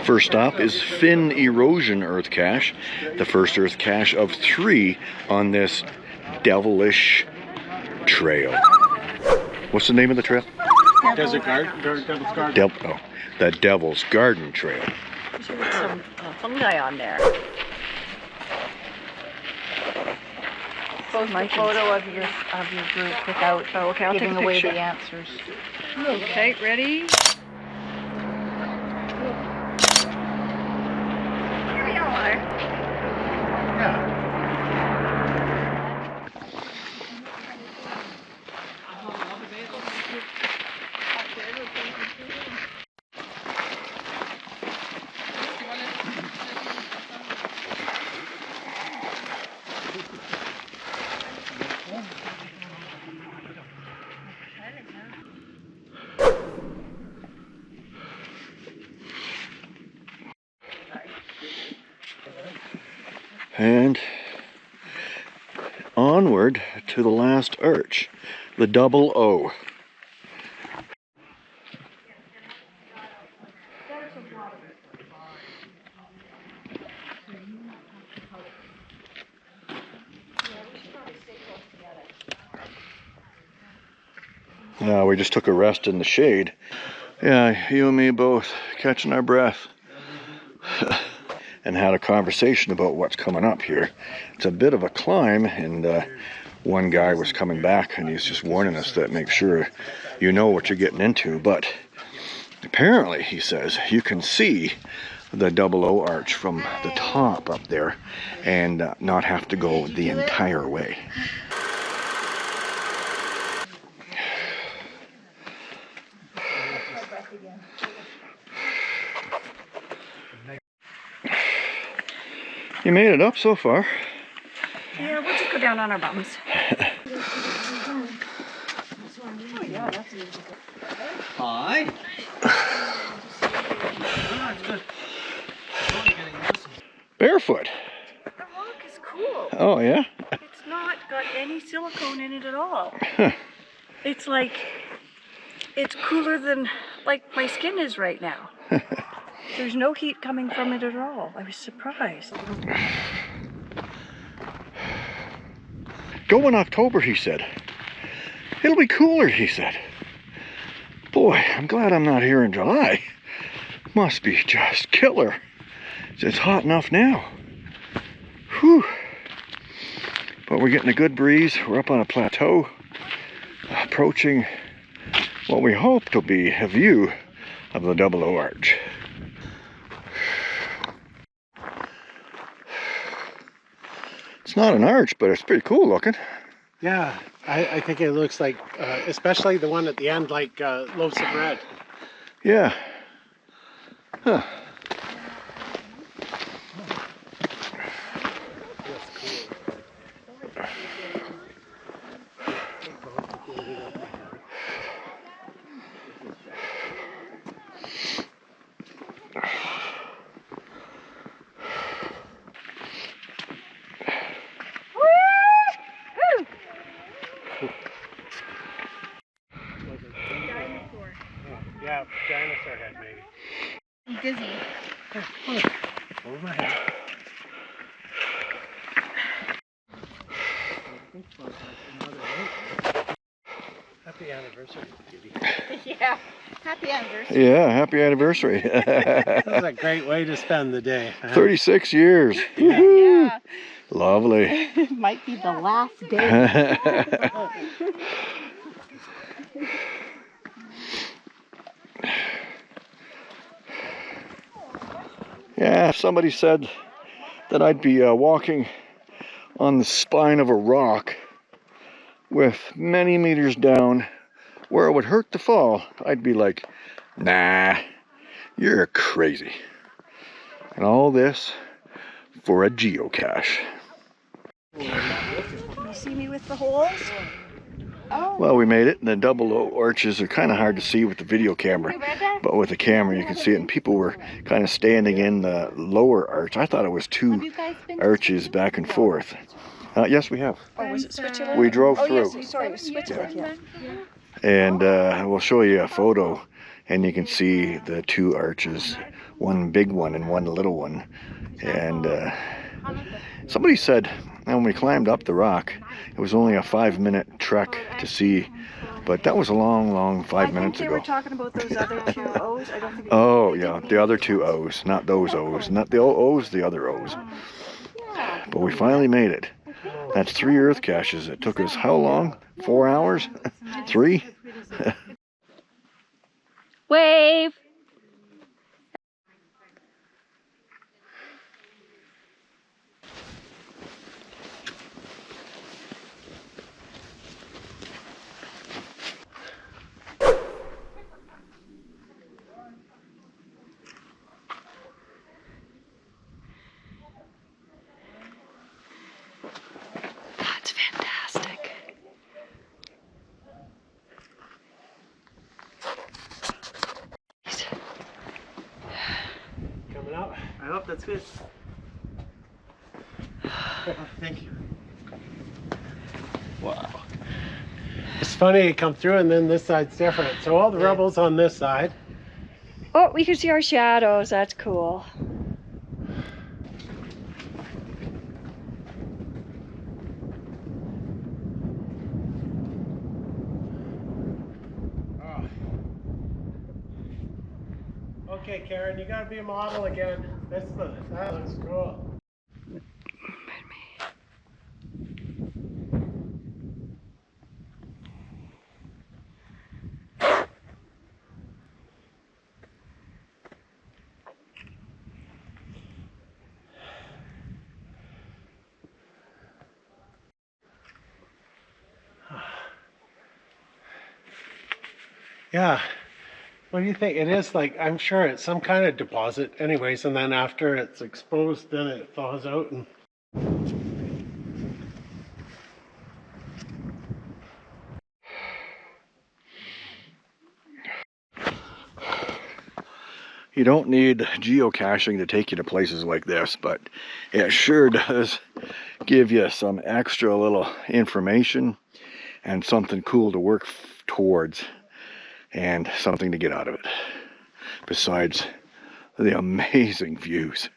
First stop is Fin Erosion Earth Cache, the first Earth Cache of 3 on this devilish trail. What's the name of the trail? Devil's Garden. The Devil's Garden Trail. You should put some fungi on there. Post my photo of your group without giving away the answers. Okay, ready? Here we are. Yeah. And onward to the last arch, the double O. We just took a rest in the shade. Yeah, you and me both catching our breath. And had a conversation about what's coming up here. It's a bit of a climb, and one guy was coming back and he's just warning us that make sure you know what you're getting into. But apparently, he says, you can see the double O arch from the top up there and not have to go the entire way. You made it up so far. Yeah, we'll just go down on our bums. Hi. Barefoot. The rock is cool. Oh, yeah? It's not got any silicone in it at all. It's like, it's cooler than like my skin is right now. There's no heat coming from it at all. I was surprised. Go in October, he said. It'll be cooler, he said. Boy, I'm glad I'm not here in July. Must be just killer. It's hot enough now. Whew. But we're getting a good breeze. We're up on a plateau, approaching what we hope to be a view of the double O arch. It's not an arch, but it's pretty cool looking. Yeah, I think it looks like, especially the one at the end, like loaves of bread. Yeah. Huh. Yeah, dinosaur head maybe. I'm dizzy. Over my head. Happy anniversary, Judy. Yeah, happy anniversary. Yeah, happy anniversary. This is a great way to spend the day. 36 years. Yeah. Yeah. Lovely. It might be the last day. Yeah, somebody said that I'd be walking on the spine of a rock with many meters down where it would hurt to fall. I'd be like, nah, you're crazy. And all this for a geocache. You see me with the holes? Oh. Well, we made it, and the double O arches are kind of hard to see with the video camera, but with the camera you can see it, and people were kind of standing in the lower arch. I thought it was 2 arches back and forth. Yes, we have. Oh, was it Switzerland? We drove Oh, through. yes, sorry, it was Switzerland, yeah. And we'll show you a photo and you can see the two arches, one big one and one little one. And somebody said when we climbed up the rock, it was only a 5-minute trek to see, but that was a long 5 minutes I think they ago. were talking about those other two O's. I don't think. Oh they yeah, didn't the mean other to. two O's, not those O's, not the O's, the other O's. But we finally made it. That's 3 earth caches. It took us how long? 4 hours? 3? Wave. That's fantastic. Coming up. I hope that's good. Thank you. Wow. It's funny, you come through and then this side's different. So all the rebels on this side. Oh, we can see our shadows. That's cool. Oh. Okay, Karen, you gotta be a model again. That looks cool. Yeah. What do you think? It is like, I'm sure it's some kind of deposit anyways, and then after it's exposed, then it thaws out and You don't need geocaching to take you to places like this, but it sure does give you some extra little information and something cool to work towards and something to get out of it, besides the amazing views.